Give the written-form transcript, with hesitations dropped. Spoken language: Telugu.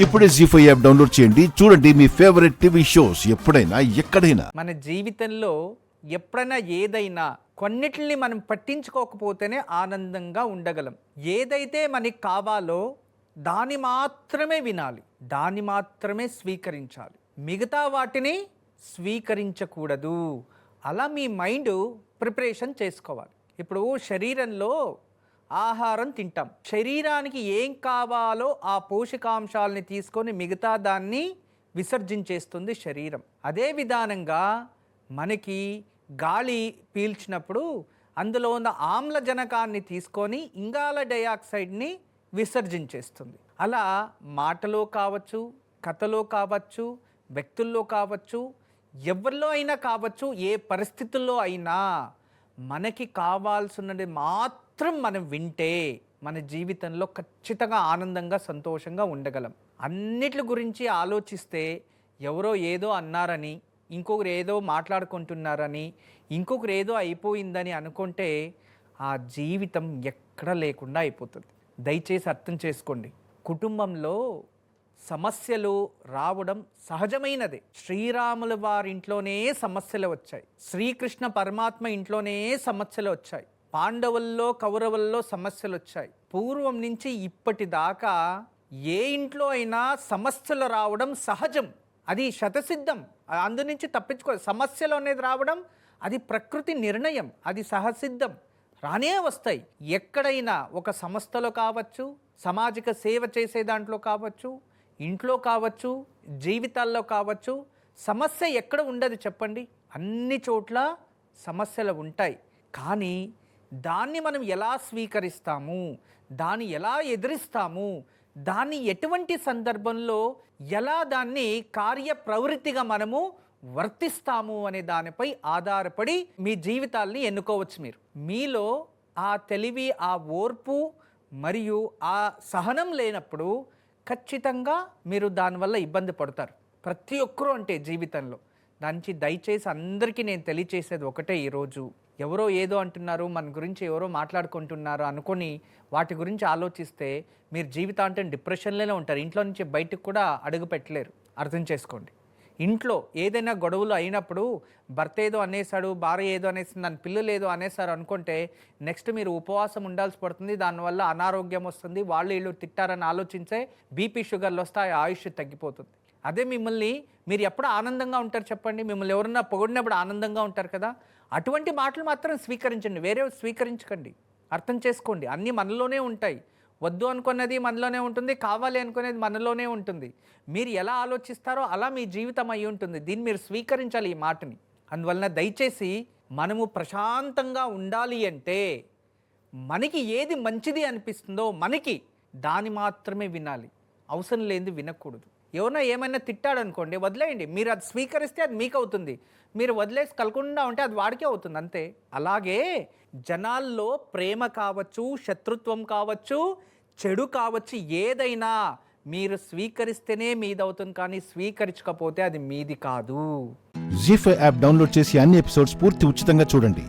ఇప్పుడే జీ5 యాప్ డౌన్లోడ్ చేయండి. చూడండి మీ ఫేవరెట్ టీవీ షోస్ ఎప్పుడైనా ఎక్కడైనా. మన జీవితంలో ఎప్పుడైనా ఏదైనా కొన్నిటిని మనం పట్టించుకోకపోతేనే ఆనందంగా ఉండగలం. ఏదైతే మనకి కావాలో దాన్ని మాత్రమే వినాలి, దాన్ని మాత్రమే స్వీకరించాలి, మిగతా వాటిని స్వీకరించకూడదు. అలా మీ మైండ్ ప్రిపరేషన్ చేసుకోవాలి. ఇప్పుడు శరీరంలో ఆహారం తింటాం, శరీరానికి ఏం కావాలో ఆ పోషకాంశాలని తీసుకొని మిగతా దాన్ని విసర్జించేస్తుంది శరీరం. అదే విధానంగా మనకి గాలి పీల్చినప్పుడు అందులో ఉన్న ఆమ్లజనకాన్ని తీసుకొని ఇంగాల డయాక్సైడ్ని విసర్జించేస్తుంది. అలా మాటలో కావచ్చు, కథలో కావచ్చు, వ్యక్తుల్లో కావచ్చు, ఎవరిలో అయినా కావచ్చు, ఏ పరిస్థితుల్లో అయినా మనకి కావాల్సినది మాత్రం మనం వింటే మన జీవితంలో ఖచ్చితంగా ఆనందంగా సంతోషంగా ఉండగలం. అన్నిటి గురించి ఆలోచిస్తే ఎవరో ఏదో అన్నారని, ఇంకొకరు ఏదో మాట్లాడుకుంటున్నారని, ఇంకొకరు ఏదో అయిపోయిందని అనుకుంటే ఆ జీవితం ఎక్కడ లేకుండా అయిపోతుంది. దయచేసి అర్థం చేసుకోండి. కుటుంబంలో సమస్యలు రావడం సహజమైనదే. శ్రీరాముల వారి ఇంట్లోనే సమస్యలు వచ్చాయి, శ్రీకృష్ణ పరమాత్మ ఇంట్లోనే సమస్యలు వచ్చాయి, పాండవుల్లో కౌరవుల్లో సమస్యలు వచ్చాయి. పూర్వం నుంచి ఇప్పటిదాకా ఏ ఇంట్లో అయినా సమస్యలు రావడం సహజం, అది శతసిద్ధం. అందు నుంచి తప్పించుకో. సమస్యలు అనేది రావడం అది ప్రకృతి నిర్ణయం, అది సహసిద్ధం, రానే వస్తాయి. ఎక్కడైనా ఒక సంస్థలో కావచ్చు, సామాజిక సేవ చేసే దాంట్లో కావచ్చు, ఇంట్లో కావచ్చు, జీవితాల్లో కావచ్చు, సమస్య ఎక్కడ ఉండదు చెప్పండి? అన్ని చోట్ల సమస్యలు ఉంటాయి. కానీ దాన్ని మనం ఎలా స్వీకరిస్తాము, దాన్ని ఎలా ఎదిరిస్తాము, దాన్ని ఎటువంటి సందర్భంలో ఎలా దాన్ని కార్యప్రవృత్తిగా మనము వర్తిస్తాము అనే దానిపై ఆధారపడి మీ జీవితాల్ని ఎన్నుకోవచ్చు. మీలో ఆ తెలివి, ఆ ఓర్పు మరియు ఆ సహనం లేనప్పుడు ఖచ్చితంగా మీరు దానివల్ల ఇబ్బంది పడతారు. ప్రతి ఒక్కరూ అంటే జీవితంలో. దానికి దయచేసి అందరికీ నేను తెలియచేసేది ఒకటే, ఈరోజు ఎవరో ఏదో అంటున్నారు, మన గురించి ఎవరో మాట్లాడుకుంటున్నారు అనుకొని వాటి గురించి ఆలోచిస్తే మీరు జీవితాంతం డిప్రెషన్లోనే ఉంటారు. ఇంట్లో నుంచి బయటకు కూడా అడుగు పెట్టలేరు. అర్థం చేసుకోండి. ఇంట్లో ఏదైనా గొడవలు అయినప్పుడు భర్త ఏదో అనేసాడు, భార్య ఏదో అనేసింది, దాని పిల్లలు ఏదో అనేసారు అనుకుంటే నెక్స్ట్ మీరు ఉపవాసం ఉండాల్సి పడుతుంది. దానివల్ల అనారోగ్యం వస్తుంది. వాళ్ళు వీళ్ళు తిట్టారని ఆలోచించే బీపీ షుగర్లు వస్తాయి, ఆయుష్ తగ్గిపోతుంది. అదే మీరు ఎప్పుడు ఆనందంగా ఉంటారు చెప్పండి? మిమ్మల్ని ఎవరన్నా పొగిడినప్పుడు ఆనందంగా ఉంటారు కదా. అటువంటి మాటలు మాత్రం స్వీకరించండి, వేరే స్వీకరించకండి. అర్థం చేసుకోండి. అన్నీ మనలోనే ఉంటాయి. వద్దు అనుకున్నది మనలోనే ఉంటుంది, కావాలి అనుకునేది మనలోనే ఉంటుంది. మీరు ఎలా ఆలోచిస్తారో అలా మీ జీవితం అయి ఉంటుంది. దీన్ని మీరు స్వీకరించాలి, ఈ మాటని. అందువలన దయచేసి మనము ప్రశాంతంగా ఉండాలి అంటే మనకి ఏది మంచిది అనిపిస్తుందో మనకి దాన్ని మాత్రమే వినాలి, అవసరం లేనిది వినకూడదు. ఎవరైనా ఏమైనా తిట్టాడు అనుకోండి, వదిలేయండి. మీరు అది స్వీకరిస్తే అది మీకు అవుతుంది, మీరు వదిలేసి కలకుండా ఉంటే అది వాడికే అవుతుంది, అంతే. అలాగే జనాల్లో ప్రేమ కావచ్చు, శత్రుత్వం కావచ్చు, చెడు కావచ్చు, ఏదైనా మీరు స్వీకరిస్తేనే మీదవుతుంది, కానీ స్వీకరించకపోతే అది మీది కాదు. జీ5 యాప్ డౌన్లోడ్ చేసి అన్ని ఎపిసోడ్స్ పూర్తి ఉచితంగా చూడండి.